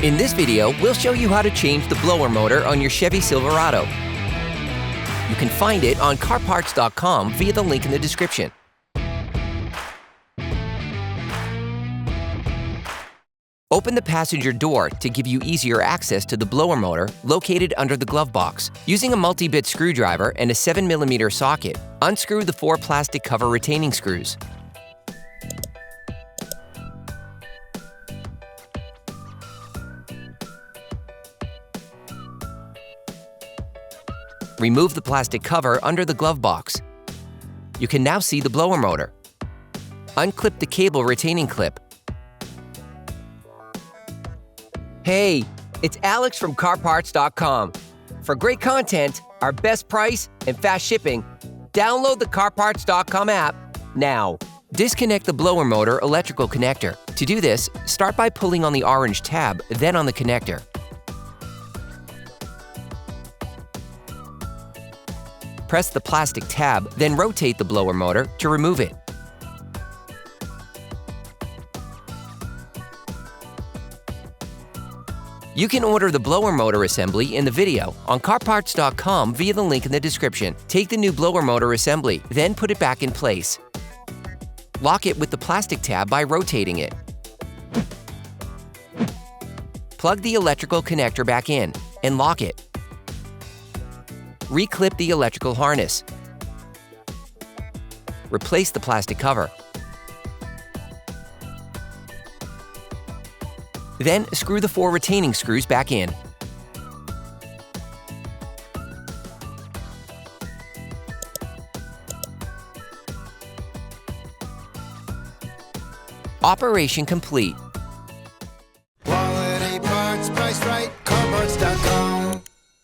In this video, we'll show you how to change the blower motor on your Chevy Silverado. You can find it on CarParts.com via the link in the description. Open the passenger door to give you easier access to the blower motor located under the glove box. Using a multi-bit screwdriver and a 7mm socket, unscrew the 4 plastic cover retaining screws. Remove the plastic cover under the glove box. You can now see the blower motor. Unclip the cable retaining clip. Hey, it's Alex from CarParts.com. For great content, our best price, and fast shipping, download the CarParts.com app now. Disconnect the blower motor electrical connector. To do this, start by pulling on the orange tab, then on the connector. Press the plastic tab, then rotate the blower motor to remove it. You can order the blower motor assembly in the video on CarParts.com via the link in the description. Take the new blower motor assembly, then put it back in place. Lock it with the plastic tab by rotating it. Plug the electrical connector back in and lock it. Reclip the electrical harness. Replace the plastic cover. Then screw the 4 retaining screws back in. Operation complete. Quality parts, priced right.